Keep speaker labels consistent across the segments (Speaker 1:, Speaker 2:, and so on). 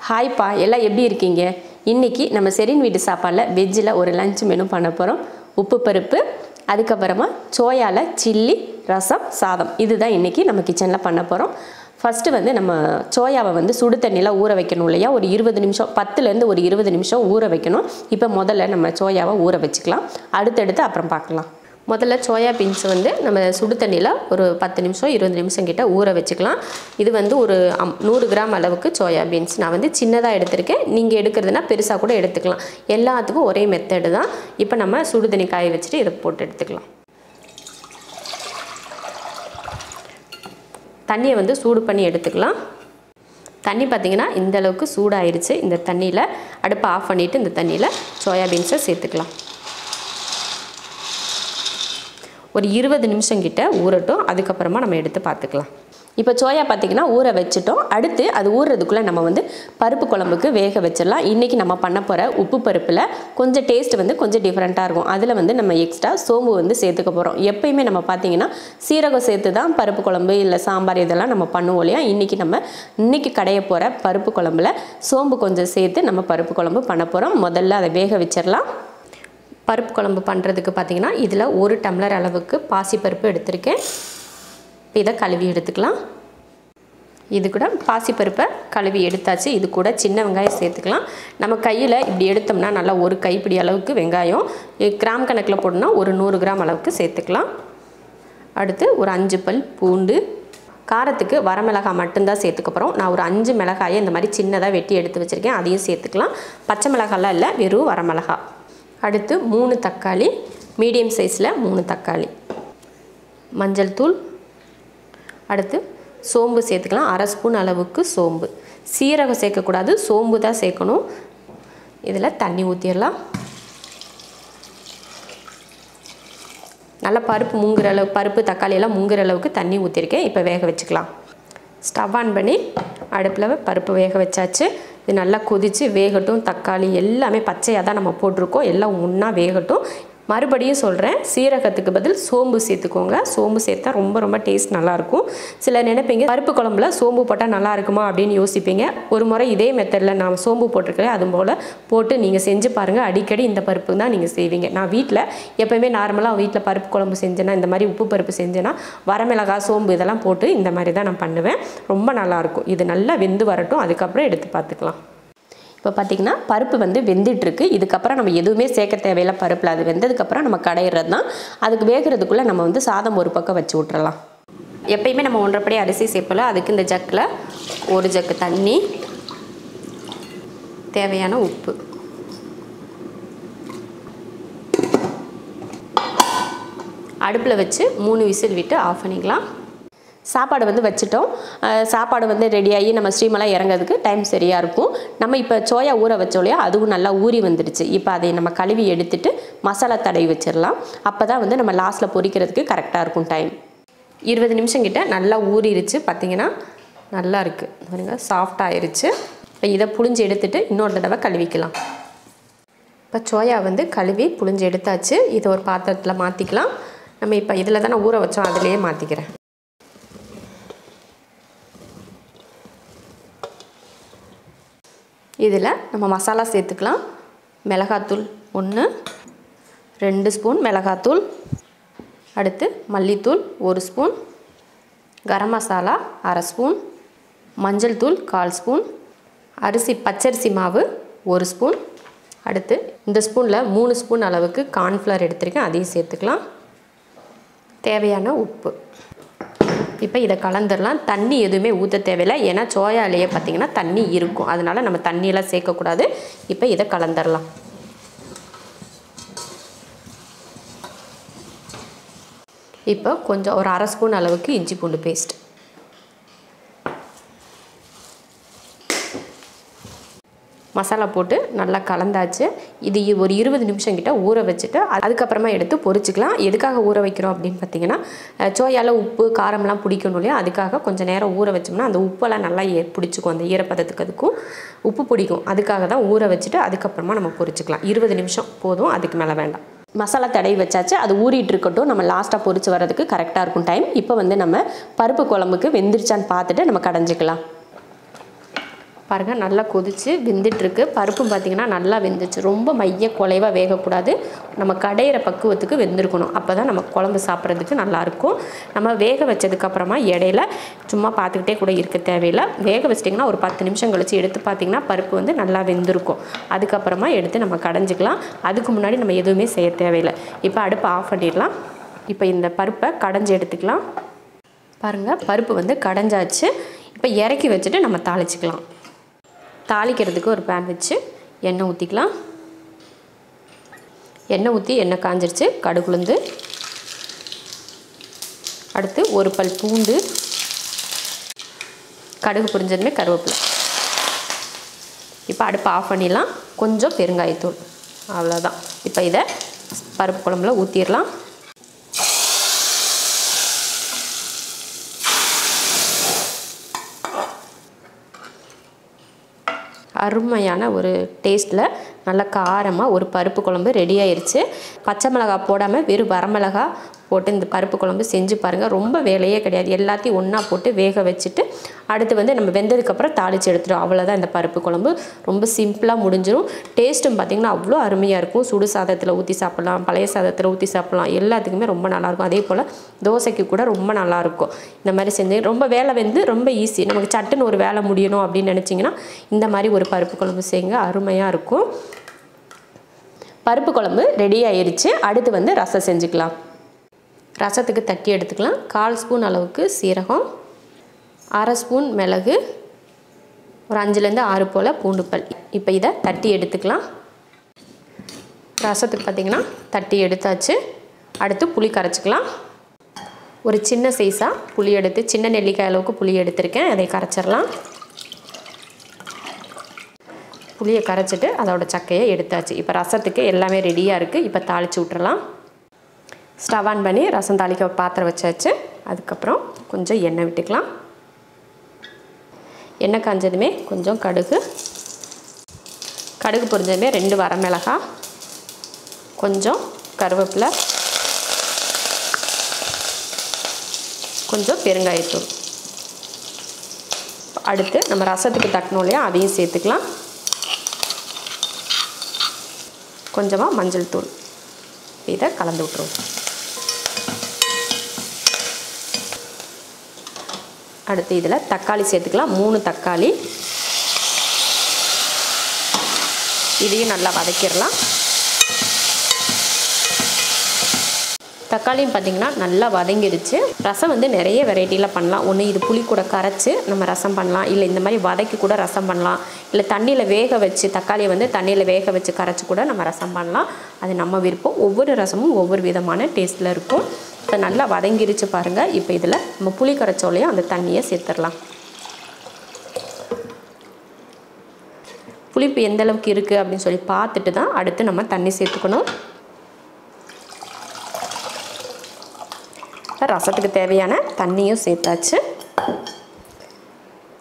Speaker 1: Hi பா, எல்லாம் எப்படி இருக்கீங்க? இன்னைக்கு நம்ம செரின் வீட்டு சாப்பாடுல வெஜ்ஜில் ஒரு லஞ்ச் மெனு பண்ண போகிறோம். உப்பு பருப்பு, அதுக்கப்புறமா சோயால சில்லி, ரசம், சாதம். இதுதான் இன்னைக்கு நம்ம கிச்சனில் பண்ண போகிறோம். ஃபஸ்ட்டு வந்து நம்ம சோயாவை வந்து சுடு தண்ணியில் ஊற வைக்கணும் இல்லையா? ஒரு 20 நிமிஷம், 10லேருந்து ஒரு 20 நிமிஷம் ஊற வைக்கணும். இப்போ முதல்ல நம்ம சோயாவை ஊற வச்சுக்கலாம். அடுத்தடுத்து அப்புறம் பார்க்கலாம். முதல்ல சோயா பீன்ஸ் வந்து நம்ம சுடு தண்ணியில் ஒரு 10 நிமிஷம் 20 நிமிஷம் கிட்ட ஊற வச்சுக்கலாம். இது வந்து ஒரு 100 கிராம் அளவுக்கு சோயா பீன்ஸ் நான் வந்து சின்னதாக எடுத்திருக்கேன். நீங்கள் எடுக்கிறதுனா பெருசாக கூட எடுத்துக்கலாம். எல்லாத்துக்கும் ஒரே மெத்தடு தான். இப்போ நம்ம சுடு தண்ணி காய வச்சுட்டு இதை போட்டு எடுத்துக்கலாம். தண்ணியை வந்து சூடு பண்ணி எடுத்துக்கலாம். தண்ணி பார்த்திங்கன்னா இந்த அளவுக்கு சூடாயிருச்சு. இந்த தண்ணியில் அடுப்பை ஆஃப் பண்ணிவிட்டு இந்த தண்ணியில் சோயா பீன்ஸை சேர்த்துக்கலாம். ஒரு 20 நிமிஷம் கிட்ட ஊறட்டும். அதுக்கப்புறமா நம்ம எடுத்து பார்த்துக்கலாம். இப்போ சோயா பார்த்திங்கன்னா ஊற வச்சுட்டோம். அடுத்து அது ஊறுறதுக்குள்ளே நம்ம வந்து பருப்பு குழம்புக்கு வேக வச்சிடலாம். இன்றைக்கி நம்ம பண்ண போகிற உப்பு பருப்பில் கொஞ்சம் டேஸ்ட் வந்து கொஞ்சம் டிஃப்ரெண்ட்டாக இருக்கும். அதில் வந்து நம்ம எக்ஸ்ட்ரா சோம்பு வந்து சேர்த்துக்க போகிறோம். எப்பயுமே நம்ம பார்த்திங்கன்னா சீரகம் சேர்த்து தான் பருப்பு குழம்பு இல்லை சாம்பார் இதெல்லாம் நம்ம பண்ணுவோம் இல்லையா? இன்றைக்கி கடைய போகிற பருப்பு குழம்புல சோம்பு கொஞ்சம் சேர்த்து நம்ம பருப்பு குழம்பு பண்ண போகிறோம். முதல்ல அதை வேக வச்சிடலாம். பருப்பு குழம்பு பண்ணுறதுக்கு பார்த்திங்கன்னா இதில் 1 டம்ளர் அளவுக்கு பாசிப்பருப்பு எடுத்திருக்கேன். இதை கழுவி எடுத்துக்கலாம். இது கூட பாசிப்பருப்பை கழுவி எடுத்தாச்சு. இது கூட சின்ன வெங்காயம் சேர்த்துக்கலாம். நம்ம கையில் இப்படி எடுத்தோம்னா நல்லா ஒரு கைப்பிடி அளவுக்கு வெங்காயம், கிராம் கணக்கில் போடணும்னா ஒரு 100 கிராம் அளவுக்கு சேர்த்துக்கலாம். அடுத்து ஒரு 5 பல் பூண்டு. காரத்துக்கு வரமிளகாய் மட்டும்தான் சேர்த்துக்க போகிறோம். நான் ஒரு 5 மிளகாயை இந்த மாதிரி சின்னதாக வெட்டி எடுத்து வச்சுருக்கேன். அதையும் சேர்த்துக்கலாம். பச்சை மிளகாலாம் இல்லை, வெறும் வரமிளகாய். அடுத்து 3 தக்காளி, மீடியம் சைஸில் 3 தக்காளி. மஞ்சள் தூள். அடுத்து சோம்பு சேர்த்துக்கலாம். 1/2 ஸ்பூன் அளவுக்கு சோம்பு. சீரகம் சேர்க்கக்கூடாது, சோம்பு தான் சேர்க்கணும். இதில் தண்ணி ஊற்றிடலாம். நல்லா பருப்பு தக்காளி எல்லாம் முங்குற அளவுக்கு தண்ணி ஊற்றிருக்கேன். இப்போ வேக வச்சுக்கலாம். ஸ்டவ் ஆன் பண்ணி அடுப்பில் பருப்பு வேக வச்சாச்சு. இது நல்லா கொதித்து வேகட்டும். தக்காளி எல்லாமே பச்சையாக தான் நம்ம போட்டிருக்கோம். எல்லாம் ஒன்றா வேகட்டும். மறுபடியும் சொல்கிறேன், சீரகத்துக்கு பதில் சோம்பு சேர்த்துக்கோங்க. சோம்பு சேர்த்தா ரொம்ப டேஸ்ட் நல்லாயிருக்கும். சில நினைப்பீங்க பருப்பு குழம்புல சோம்பு போட்டால் நல்லா இருக்குமா அப்படின்னு யோசிப்பீங்க. ஒரு முறை இதே மெத்தடில் நான் சோம்பு போட்டிருக்கிறேன். அது போல் போட்டு நீங்கள் செஞ்சு பாருங்கள். அடிக்கடி இந்த பருப்பு தான் நீங்கள் செய்வீங்க. நான் வீட்டில் எப்போயுமே நார்மலாக வீட்டில் பருப்பு குழம்பு செஞ்சேன்னா, இந்த மாதிரி உப்பு பருப்பு செஞ்சேன்னா வரமிளகாய் சோம்பு இதெல்லாம் போட்டு இந்த மாதிரி தான் நான் பண்ணுவேன். ரொம்ப நல்லாயிருக்கும். இது நல்லா வெந்து வரட்டும். அதுக்கப்புறம் எடுத்து பார்த்துக்கலாம். இப்போ பார்த்திங்கன்னா பருப்பு வந்து வெந்துட்டுருக்கு. இதுக்கப்புறம் நம்ம எதுவுமே சேர்க்க தேவையில்லை பருப்பில். அது வெந்ததுக்கப்புறம் நம்ம கடையிறது தான். அதுக்கு வேகிறதுக்குள்ளே நம்ம வந்து சாதம் ஒரு பக்கம் வச்சு விட்றலாம். எப்பயுமே நம்ம 1.5 படி அரிசி சேர்ப்பல. அதுக்கு இந்த ஜக்கில் 1 ஜக்கு தண்ணி, தேவையான உப்பு. அடுப்பில் வச்சு 3 விசில் விட்டு ஆஃப் பண்ணிக்கலாம். சாப்பாடு வந்து வச்சுட்டோம். சாப்பாடு வந்து ரெடியாகி நம்ம ஸ்டீமெல்லாம் இறங்கிறதுக்கு டைம் சரியாக இருக்கும். நம்ம இப்போ சோயா ஊற வச்சோம் இல்லையா? அதுவும் நல்லா ஊறி வந்துடுச்சு. இப்போ அதை நம்ம கழுவி எடுத்துட்டு மசாலா தடவி வச்சிடலாம். அப்போ தான் வந்து நம்ம லாஸ்ட்டில் பொரிக்கிறதுக்கு கரெக்டாக இருக்கும் டைம். 20 நிமிஷம் கிட்ட நல்லா ஊறிடுச்சு. பார்த்திங்கன்னா நல்லா இருக்குது பாருங்க, சாஃப்ட் ஆயிருச்சு. இப்போ இதை புழிஞ்சு எடுத்துட்டு இன்னொரு தடவை கழுவிக்கலாம். இப்போ சோயா வந்து கழுவி புழிஞ்சு எடுத்தாச்சு. இதை ஒரு பாத்திரத்தில் மாற்றிக்கலாம். நம்ம இப்போ இதில் தானே ஊற வச்சோம், அதிலேயே மாற்றிக்கிறேன். இதில் நம்ம மசாலா சேர்த்துக்கலாம். மிளகாத்தூள் 1, 2 ஸ்பூன் மிளகாத்தூள். அடுத்து மல்லித்தூள் 1 ஸ்பூன், கரம் மசாலா 1/2 ஸ்பூன், மஞ்சள் தூள் 1/4 ஸ்பூன், பச்சரிசி மாவு 1 ஸ்பூன். அடுத்து இந்த ஸ்பூனில் 3 ஸ்பூன் அளவுக்கு கார்ன்ஃப்ளவர் எடுத்துருக்கேன். அதையும் சேர்த்துக்கலாம். தேவையான உப்பு. இப்போ இதை கலந்துடலாம். தண்ணி எதுவுமே ஊற்ற தேவையில்லை. ஏன்னா சோயாலேயே பார்த்திங்கன்னா தண்ணி இருக்கும். அதனால் நம்ம தண்ணியெல்லாம் சேர்க்கக்கூடாது. இப்போ இதை கலந்துடலாம். இப்போ கொஞ்சம் ஒரு 1/2 ஸ்பூன் அளவுக்கு இஞ்சி பூண்டு பேஸ்ட். மசாலா போட்டு நல்லா கலந்தாச்சு. இது ஒரு 20 நிமிஷம் கிட்ட ஊற வச்சுட்டு அதுக்கப்புறமா எடுத்து பொரிச்சிக்கலாம். எதுக்காக ஊற வைக்கிறோம் அப்படின்னு பார்த்தீங்கன்னா, சோயால உப்பு காரம்லாம் பிடிக்கணும் இல்லையா? அதுக்காக கொஞ்சம் நேரம் ஊற வச்சோம்னா அந்த உப்பெல்லாம் நல்லா பிடிச்சிக்கும். அந்த ஈரப்பதத்துக்கு அதுக்கும் உப்பு பிடிக்கும். அதுக்காக தான் ஊற வச்சுட்டு அதுக்கப்புறமா நம்ம பொரிச்சிக்கலாம். 20 நிமிஷம் போதும், அதுக்கு மேலே வேண்டாம். மசாலா தடவி வச்சாச்சு. அது ஊறிட்டு இருக்கட்டும். நம்ம லாஸ்ட்டாக பொரிச்சு வரதுக்கு கரெக்டாக இருக்கும் டைம். இப்போ வந்து நம்ம பருப்பு குழம்புக்கு வெந்துருச்சான்னு பார்த்துட்டு நம்ம கடைஞ்சிக்கலாம். பாருங்கள் நல்லா கொதித்து வெந்துட்டுருக்கு. பருப்பும் பார்த்திங்கன்னா நல்லா வெந்துச்சு. ரொம்ப மைய குலைவாக வேகக்கூடாது. நம்ம கடையிற பக்குவத்துக்கு வெந்திருக்கணும். அப்போ தான் நம்ம குழம்பு சாப்பிட்றதுக்கு நல்லாயிருக்கும். நம்ம வேக வச்சதுக்கப்புறமா இடையில சும்மா பார்த்துக்கிட்டே கூட இருக்க தேவையில்லை. வேக வச்சிட்டிங்கன்னா ஒரு 10 நிமிஷம் கழித்து எடுத்து பார்த்திங்கன்னா பருப்பு வந்து நல்லா வெந்திருக்கும். அதுக்கப்புறமா எடுத்து நம்ம கடைஞ்சிக்கலாம். அதுக்கு முன்னாடி நம்ம எதுவுமே செய்ய தேவையில்லை. இப்போ அடுப்பை ஆஃப் பண்ணிடலாம். இப்போ இந்த பருப்பை கடைஞ்சி எடுத்துக்கலாம். பாருங்கள் பருப்பு வந்து கடைஞ்சாச்சு. இப்போ இறக்கி வச்சுட்டு நம்ம தாளிச்சிக்கலாம். தாளிக்கிறதுக்கு ஒரு பேன் வச்சு எண்ணெய் ஊற்றிக்கலாம். எண்ணெய் ஊற்றி எண்ணெய் காஞ்சிருச்சு. கடுகு உளுந்து, அடுத்து ஒரு பல் பூண்டு, கடுகு பொரிஞ்சதுமே கருவேப்பிலை. இப்போ அடுப்பை ஆஃப் பண்ணிடலாம். கொஞ்சம் பெருங்காயத்தூள், அவ்வளோதான். இப்போ இதை பருப்பு குழம்புல ஊற்றிடலாம். அருமையான ஒரு டேஸ்ட்டில் நல்ல காரமாக ஒரு பருப்பு குழம்பு ரெடி ஆயிடுச்சு. பச்சை மிளகாய் போடாமல் வெறும் வரமிளகாய் போட்டு இந்த பருப்பு குழம்பு செஞ்சு பாருங்கள். ரொம்ப வேலையே கிடையாது. எல்லாத்தையும் ஒன்றா போட்டு வேக வச்சுட்டு அடுத்து வந்து நம்ம வெந்ததுக்கப்புறம் தாளித்து எடுத்துடும். அவ்வளோதான் இந்த பருப்பு குழம்பு. ரொம்ப சிம்பிளாக முடிஞ்சிடும். டேஸ்ட்டும் பார்த்திங்கன்னா அவ்வளோ அருமையாக இருக்கும். சுடு சாதத்தில் ஊற்றி சாப்பிட்லாம், பழைய சாதத்தில் ஊற்றி சாப்பிட்லாம். எல்லாத்துக்குமே ரொம்ப நல்லாயிருக்கும். அதே போல் தோசைக்கு கூட ரொம்ப நல்லாயிருக்கும். இந்த மாதிரி செஞ்சு ரொம்ப வேலை வந்து ரொம்ப ஈஸி. நமக்கு சட்டுன்னு ஒரு வேலை முடியணும் அப்படின்னு நினச்சிங்கன்னா இந்த மாதிரி ஒரு பருப்பு குழம்பு செய்யுங்க. அருமையாக இருக்கும். பருப்பு குழம்பு ரெடி ஆயிடுச்சு. அடுத்து வந்து ரசம் செஞ்சுக்கலாம். ரசத்துக்கு தட்டி எடுத்துக்கலாம். 1/4 ஸ்பூன் அளவுக்கு சீரகம், 1/2 ஸ்பூன் மிளகு, ஒரு 5லேருந்து 6 போல் பூண்டுப்பல். இப்போ இதை தட்டி எடுத்துக்கலாம். ரசத்துக்கு பார்த்திங்கன்னா தட்டி எடுத்தாச்சு. அடுத்து புளி கரைச்சிக்கலாம். ஒரு சின்ன சைஸாக புளி எடுத்து, சின்ன நெல்லிக்காய் அளவுக்கு புளி எடுத்திருக்கேன். அதை கரைச்சிடலாம். புளியை கரைச்சிட்டு அதோட சக்கையை எடுத்தாச்சு. இப்போ ரசத்துக்கு எல்லாமே ரெடியாக இருக்குது. இப்போ தாளித்து விட்டுறலாம். ஸ்டவ் ஆன் பண்ணி ரசம் தாளிக்க பாத்திரம் வச்சாச்சு. அதுக்கப்புறம் கொஞ்சம் எண்ணெய் விட்டுக்கலாம். எண்ணெய் காஞ்சதுமே கொஞ்சம் கடுகு, கடுகு பொரிஞ்சதுமே 2 வரமிளகாய், கொஞ்சம் கருவேப்பிலை, கொஞ்சம் பெருங்காயத்தூள். அடுத்து நம்ம ரசத்துக்கு தட்டணும் இல்லையா, அதையும் சேர்த்துக்கலாம். கொஞ்சமாக மஞ்சள் தூள். இதை கலந்து விட்டுருவோம். அடுத்து இதில் தக்காளி சேர்த்துக்கலாம். 3 தக்காளி. இதையும் நல்லா வதக்கிடலாம். தக்காளியும் பார்த்திங்கன்னா நல்லா வதங்கிடுச்சு. ரசம் வந்து நிறைய வெரைட்டியில் பண்ணலாம். ஒன்று இது புளி கூட கரைச்சி நம்ம ரசம் பண்ணலாம், இல்லை இந்த மாதிரி வதக்கி கூட ரசம் பண்ணலாம், இல்லை தண்ணியில் வேக வச்சு தக்காளியை வந்து தண்ணியில் வேக வச்சு கரைச்சி கூட நம்ம ரசம் பண்ணலாம். அது நம்ம விருப்பம். ஒவ்வொரு ரசமும் ஒவ்வொரு விதமான டேஸ்ட்டில் இருக்கும். இப்போ நல்லா வதங்கிருச்சு பாருங்கள். இப்போ இதில் நம்ம புளி கரைச்சோலையும் அந்த தண்ணியை சேர்த்துடலாம். புளிப்பு எந்த அளவுக்கு இருக்குது அப்படின்னு சொல்லி பார்த்துட்டு தான் அடுத்து நம்ம தண்ணி சேர்த்துக்கணும். ரசத்துக்கு தேவையான தண்ணியும் சேர்த்தாச்சு.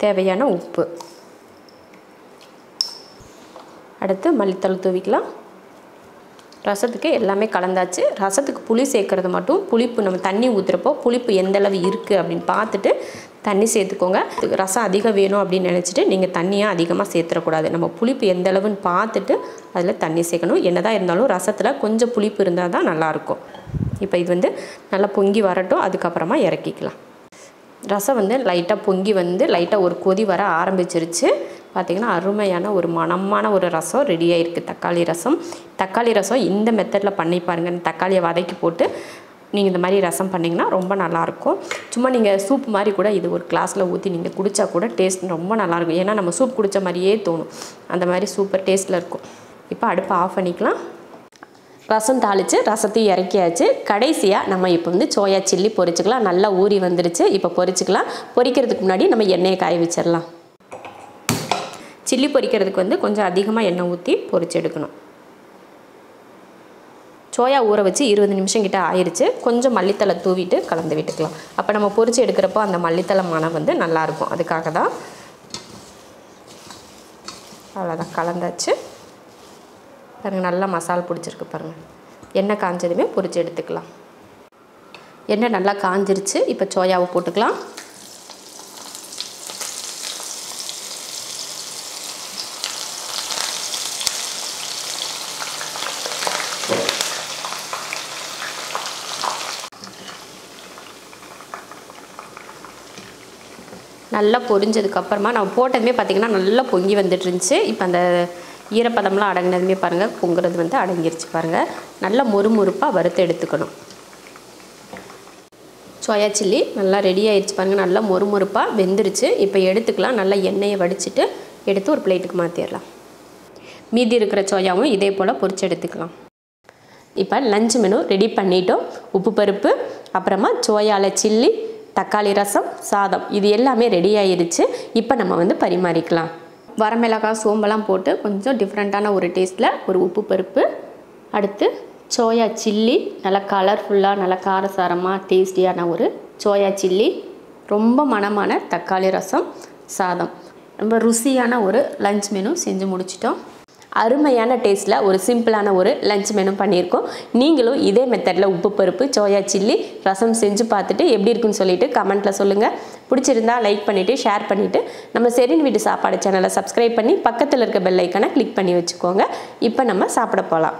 Speaker 1: தேவையான உப்பு, அடுத்து மல்லித்தழை தூவிக்கலாம். ரசத்துக்கு எல்லாமே கலந்தாச்சு. ரசத்துக்கு புளி சேர்க்கறது மட்டும் புளிப்பு நம்ம தண்ணி ஊற்றுறப்போ புளிப்பு எந்தளவு இருக்குது அப்படின்னு பார்த்துட்டு தண்ணி சேர்த்துக்கோங்க. ரசம் அதிகம் வேணும் அப்படின்னு நினச்சிட்டு நீங்கள் தண்ணியாக அதிகமாக சேர்த்துடக்கூடாது. நம்ம புளிப்பு எந்த அளவுன்னு பார்த்துட்டு அதில் தண்ணி சேர்க்கணும். என்னதான் இருந்தாலும் ரசத்தில் கொஞ்சம் புளிப்பு இருந்தால் தான் நல்லாயிருக்கும். இப்போ இது வந்து நல்லா பொங்கி வரட்டும். அதுக்கப்புறமா இறக்கிக்கலாம். ரசம் வந்து லைட்டாக பொங்கி வந்து லைட்டாக ஒரு கொதி வர ஆரம்பிச்சிருச்சு. பார்த்திங்கன்னா அருமையான ஒரு மணமான ஒரு ரசம் ரெடி ஆகிருக்கு. தக்காளி ரசம் இந்த மெத்தடில் பண்ணி பாருங்கள். தக்காளியை வதக்கி போட்டு நீங்கள் இந்த மாதிரி ரசம் பண்ணிங்கன்னா ரொம்ப நல்லாயிருக்கும். சும்மா நீங்கள் சூப் மாதிரி கூட இது ஒரு கிளாஸில் ஊற்றி நீங்கள் குடித்தா கூட டேஸ்ட் ரொம்ப நல்லாயிருக்கும். ஏன்னா நம்ம சூப் குடித்த மாதிரியே தோணும். அந்த மாதிரி சூப்பர் டேஸ்ட்டில் இருக்கும். இப்போ அடுப்பை ஆஃப் பண்ணிக்கலாம். ரசம் தாளித்து ரசத்தையும் இறக்கியாச்சு. கடைசியாக நம்ம இப்போ வந்து சோயா சில்லி பொரிச்சிக்கலாம். நல்லா ஊறி வந்துருச்சு. இப்போ பொரிச்சிக்கலாம். பொரிக்கிறதுக்கு முன்னாடி நம்ம எண்ணெயை காய வச்சிடலாம். சில்லி பொரிக்கிறதுக்கு வந்து கொஞ்சம் அதிகமாக எண்ணெய் ஊற்றி பொரிச்சு எடுக்கணும். சோயா ஊற வச்சு 20 நிமிஷம் கிட்ட ஆயிடுச்சு. கொஞ்சம் மல்லித்தழை தூவிட்டு கலந்து விட்டுக்கலாம். அப்போ நம்ம பொரிச்சு எடுக்கிறப்போ அந்த மல்லித்தழை மணம் வந்து நல்லாயிருக்கும். அதுக்காக தான். அவ்வளோதான், கலந்தாச்சு பாருங்கள். நல்லா மசாலா பிடிச்சிருக்கு பாருங்கள். எண்ணெய் காஞ்சதுமே பொரிச்சு எடுத்துக்கலாம். எண்ணெய் நல்லா காஞ்சிருச்சு. இப்போ சோயாவை போட்டுக்கலாம். நல்லா பொரிஞ்சதுக்கப்புறமா நம்ம போட்டதுமே பார்த்திங்கன்னா நல்லா பொங்கி வந்துட்டு இருந்துச்சு. இப்போ அந்த ஈரப்பதம்லாம் அடங்கினதுமே பாருங்கள் பொங்குறது வந்து அடங்கிருச்சு பாருங்கள். நல்லா மொறுமொறுப்பாக வறுத்து எடுத்துக்கணும். சோயா சில்லி நல்லா ரெடி ஆயிடுச்சு பாருங்கள். நல்லா மொறுமொறுப்பாக வெந்துருச்சு. இப்போ எடுத்துக்கலாம். நல்லா எண்ணெயை வடிச்சிட்டு எடுத்து ஒரு பிளேட்டுக்கு மாற்றிடலாம். மீதி இருக்கிற சோயாவும் இதே போல் பொரிச்சு எடுத்துக்கலாம். இப்போ லஞ்ச் மெனு ரெடி பண்ணிட்டோம். உப்பு பருப்பு, அப்புறமா சோயாவில் சில்லி, தக்காளி ரசம், சாதம் இது எல்லாமே ரெடி ஆயிடுச்சு. இப்போ நம்ம வந்து பரிமாறிக்கலாம். வரமிளகாய் சோம்பெல்லாம் போட்டு கொஞ்சம் டிஃப்ரெண்ட்டான ஒரு டேஸ்ட்டில் ஒரு உப்பு பருப்பு, அடுத்து சோயா சில்லி நல்லா கலர்ஃபுல்லாக நல்லா காரசாரமாக டேஸ்டியான ஒரு சோயா சில்லி, ரொம்ப மணமான தக்காளி ரசம், சாதம். ரொம்ப ருசியான ஒரு லஞ்ச் மெனு செஞ்சு முடிச்சிட்டோம். அருமையான டேஸ்ட்டில் ஒரு சிம்பிளான ஒரு லஞ்ச் மெனு பண்ணியிருக்கோம். நீங்களும் இதே மெத்தடில் உப்பு பருப்பு சோயா சில்லி ரசம் செஞ்சு பார்த்துட்டு எப்படி இருக்குன்னு சொல்லிட்டு கமெண்ட்டில் சொல்லுங்கள். பிடிச்சிருந்தா லைக் பண்ணிவிட்டு ஷேர் பண்ணிவிட்டு நம்ம செரின் வீட்டு சாப்பாடு சேனலை சப்ஸ்கிரைப் பண்ணி பக்கத்தில் இருக்க பெல் ஐக்கானை கிளிக் பண்ணி வச்சுக்கோங்க. இப்போ நம்ம சாப்பிட போகலாம்.